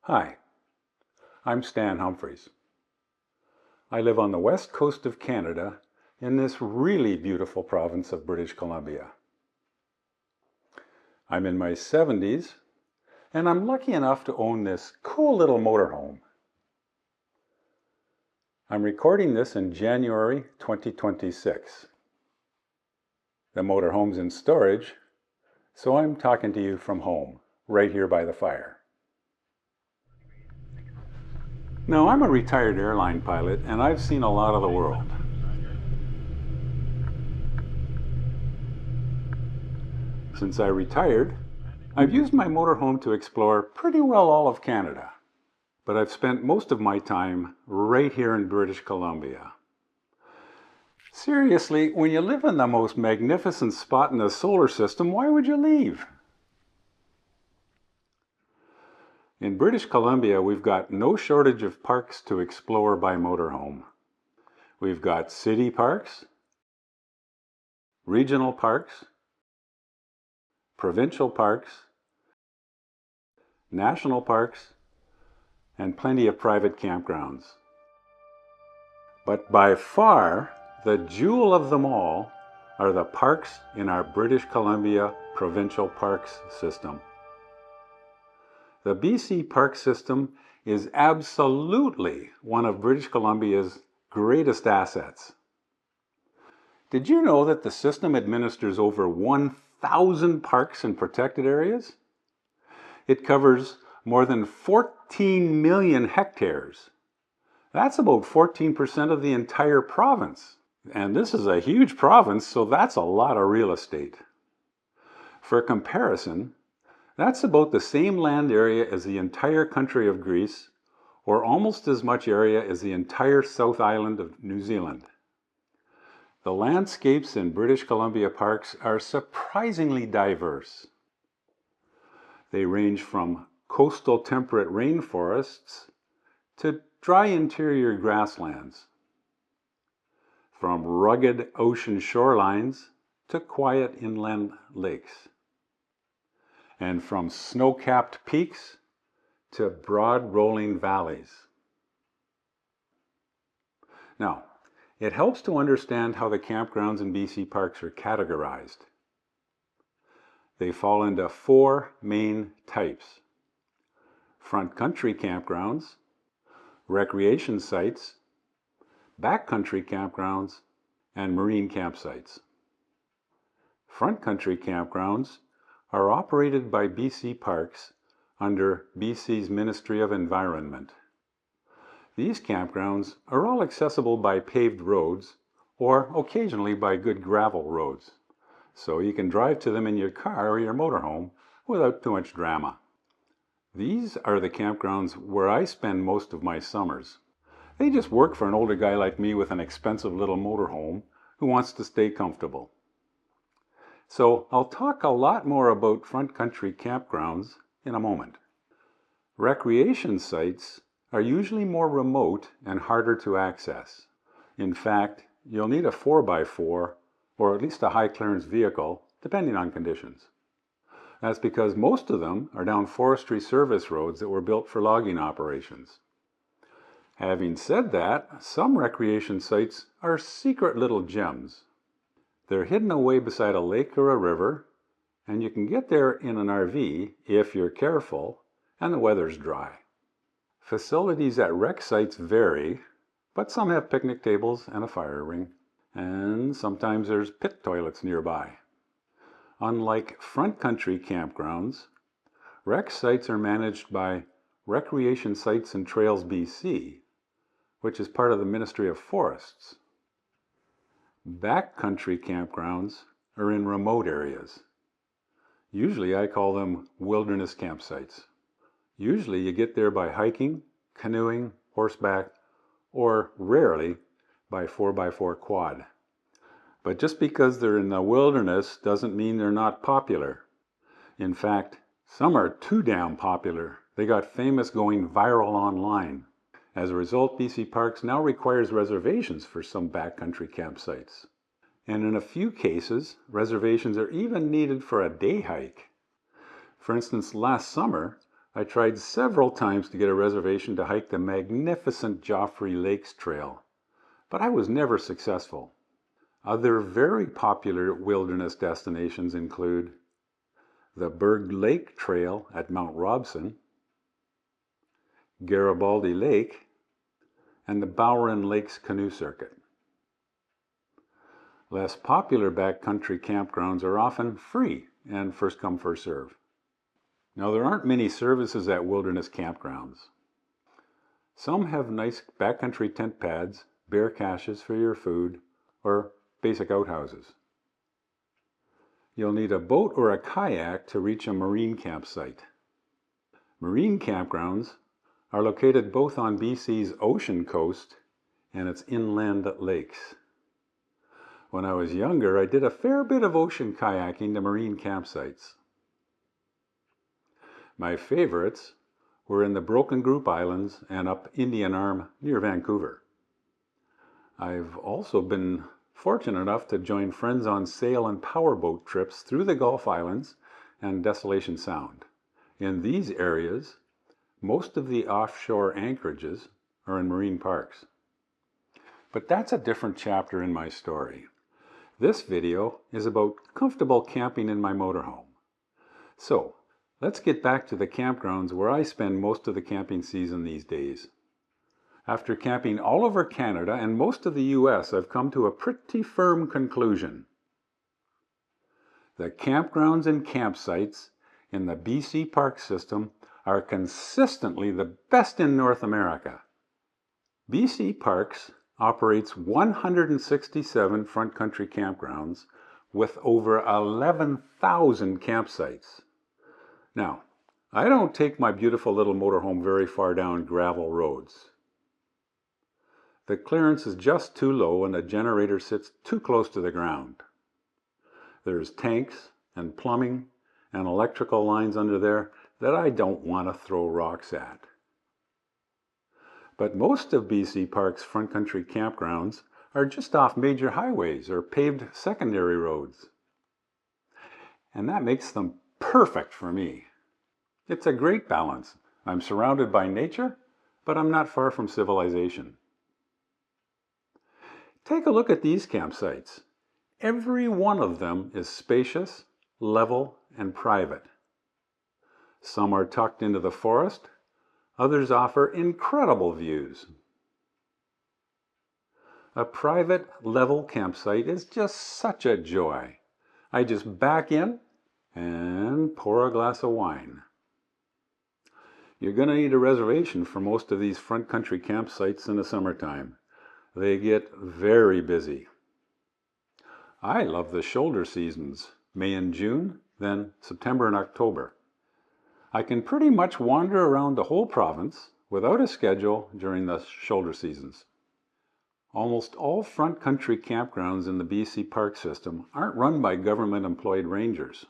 Hi, I'm Stan Humphreys. I live on the west coast of Canada in this really beautiful province of British Columbia. I'm in my 70s and I'm lucky enough to own this cool little motorhome. I'm recording this in January 2026. The motorhome's in storage, so I'm talking to you from home, right here by the fire. Now, I'm a retired airline pilot and I've seen a lot of the world. Since I retired, I've used my motorhome to explore pretty well all of Canada, but I've spent most of my time right here in British Columbia. Seriously, when you live in the most magnificent spot in the solar system, why would you leave? In British Columbia, we've got no shortage of parks to explore by motorhome. We've got city parks, regional parks, provincial parks, national parks, and plenty of private campgrounds. But by far, the jewel of them all are the parks in our British Columbia Provincial Parks System. The BC Park System is absolutely one of British Columbia's greatest assets. Did you know that the system administers over 1,000 parks and protected areas? It covers more than 14 million hectares. That's about 14% of the entire province. And this is a huge province, so that's a lot of real estate. For comparison, that's about the same land area as the entire country of Greece, or almost as much area as the entire South Island of New Zealand. The landscapes in British Columbia parks are surprisingly diverse. They range from coastal temperate rainforests to dry interior grasslands, from rugged ocean shorelines to quiet inland lakes, and from snow-capped peaks to broad rolling valleys. Now, it helps to understand how the campgrounds in BC parks are categorized. They fall into four main types: front country campgrounds, recreation sites, backcountry campgrounds, and marine campsites. Front country campgrounds are operated by BC Parks under BC's Ministry of Environment. These campgrounds are all accessible by paved roads or occasionally by good gravel roads, so you can drive to them in your car or your motorhome without too much drama. These are the campgrounds where I spend most of my summers. They just work for an older guy like me with an expensive little motorhome who wants to stay comfortable. So I'll talk a lot more about front country campgrounds in a moment. Recreation sites are usually more remote and harder to access. In fact, you'll need a 4x4 or at least a high clearance vehicle, depending on conditions. That's because most of them are down forestry service roads that were built for logging operations. Having said that, some recreation sites are secret little gems. They're hidden away beside a lake or a river, and you can get there in an RV if you're careful and the weather's dry. Facilities at rec sites vary, but some have picnic tables and a fire ring, and sometimes there's pit toilets nearby. Unlike front country campgrounds, rec sites are managed by Recreation Sites and Trails BC, which is part of the Ministry of Forests. Backcountry campgrounds are in remote areas. Usually I call them wilderness campsites. Usually you get there by hiking, canoeing, horseback, or rarely by 4x4 quad. But just because they're in the wilderness doesn't mean they're not popular. In fact, some are too damn popular. They got famous going viral online. As a result, BC Parks now requires reservations for some backcountry campsites. And in a few cases, reservations are even needed for a day hike. For instance, last summer, I tried several times to get a reservation to hike the magnificent Joffrey Lakes Trail, but I was never successful. Other very popular wilderness destinations include the Berg Lake Trail at Mount Robson, Garibaldi Lake, and the Bowron Lakes Canoe Circuit. Less popular backcountry campgrounds are often free and first come, first serve. Now, there aren't many services at wilderness campgrounds. Some have nice backcountry tent pads, bare caches for your food, or basic outhouses. You'll need a boat or a kayak to reach a marine campsite. Marine campgrounds are located both on BC's ocean coast and its inland lakes. When I was younger, I did a fair bit of ocean kayaking to marine campsites. My favorites were in the Broken Group Islands and up Indian Arm near Vancouver. I've also been fortunate enough to join friends on sail and powerboat trips through the Gulf Islands and Desolation Sound. In these areas, most of the offshore anchorages are in marine parks. But that's a different chapter in my story. This video is about comfortable camping in my motorhome. So, let's get back to the campgrounds where I spend most of the camping season these days. After camping all over Canada and most of the US, I've come to a pretty firm conclusion. The campgrounds and campsites in the BC park system are consistently the best in North America. BC Parks operates 167 front country campgrounds with over 11,000 campsites. Now, I don't take my beautiful little motorhome very far down gravel roads. The clearance is just too low and the generator sits too close to the ground. There's tanks and plumbing and electrical lines under there that I don't want to throw rocks at. But most of BC Park's front country campgrounds are just off major highways or paved secondary roads. And that makes them perfect for me. It's a great balance. I'm surrounded by nature, but I'm not far from civilization. Take a look at these campsites. Every one of them is spacious, level, and private. Some are tucked into the forest. Others offer incredible views. A private, level campsite is just such a joy. I just back in and pour a glass of wine. You're going to need a reservation for most of these front country campsites in the summertime. They get very busy. I love the shoulder seasons, May and June, then September and October. I can pretty much wander around the whole province without a schedule during the shoulder seasons. Almost all front country campgrounds in the BC park system aren't run by government employed rangers.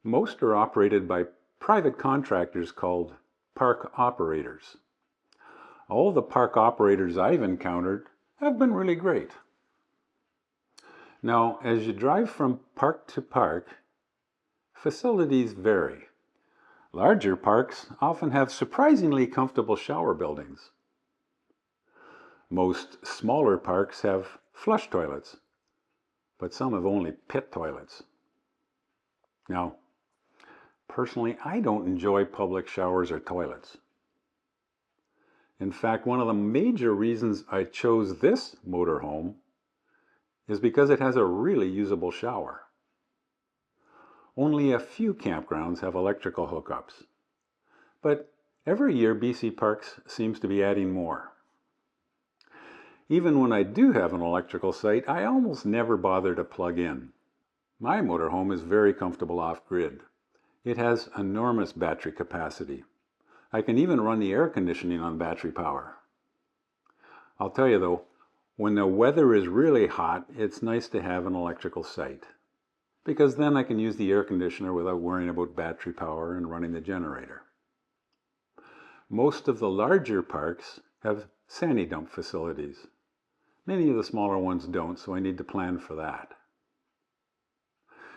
Most are operated by private contractors called park operators. All the park operators I've encountered have been really great. Now, as you drive from park to park, facilities vary. Larger parks often have surprisingly comfortable shower buildings. Most smaller parks have flush toilets, but some have only pit toilets. Now, personally, I don't enjoy public showers or toilets. In fact, one of the major reasons I chose this motorhome is because it has a really usable shower. Only a few campgrounds have electrical hookups, but every year BC Parks seems to be adding more. Even when I do have an electrical site, I almost never bother to plug in. My motorhome is very comfortable off-grid. It has enormous battery capacity. I can even run the air conditioning on battery power. I'll tell you though, when the weather is really hot, it's nice to have an electrical site, because then I can use the air conditioner without worrying about battery power and running the generator. Most of the larger parks have sandy dump facilities. Many of the smaller ones don't, so I need to plan for that.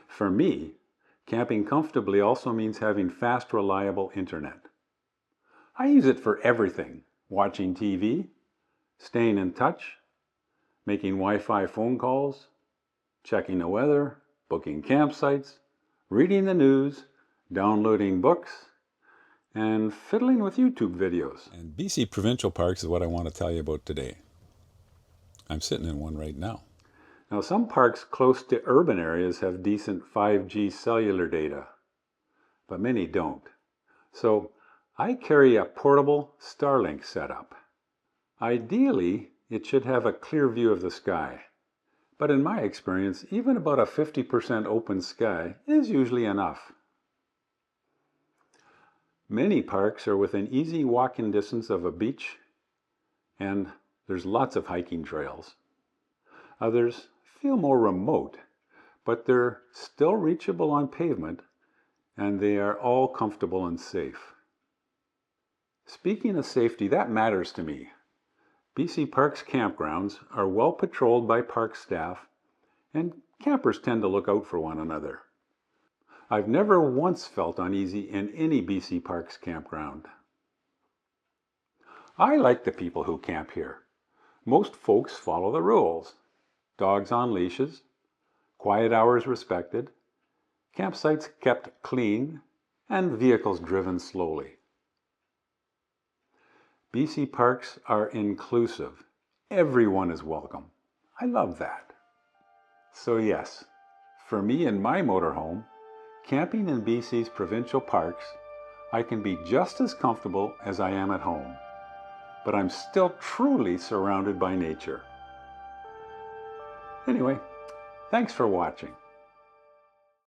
For me, camping comfortably also means having fast, reliable internet. I use it for everything: watching TV, staying in touch, making Wi-Fi phone calls, checking the weather, booking campsites, reading the news, downloading books, and fiddling with YouTube videos. And BC provincial parks is what I want to tell you about today. I'm sitting in one right now. Now, some parks close to urban areas have decent 5G cellular data, but many don't. So I carry a portable Starlink setup. Ideally, it should have a clear view of the sky. But in my experience, even about a 50% open sky is usually enough. Many parks are within easy walking distance of a beach, and there's lots of hiking trails. Others feel more remote, but they're still reachable on pavement, and they are all comfortable and safe. Speaking of safety, that matters to me. BC Parks campgrounds are well patrolled by park staff, and campers tend to look out for one another. I've never once felt uneasy in any BC Parks campground. I like the people who camp here. Most folks follow the rules. Dogs on leashes, quiet hours respected, campsites kept clean, and vehicles driven slowly. BC Parks are inclusive. Everyone is welcome. I love that. So yes, for me and my motorhome, camping in BC's provincial parks, I can be just as comfortable as I am at home, but I'm still truly surrounded by nature. Anyway, thanks for watching.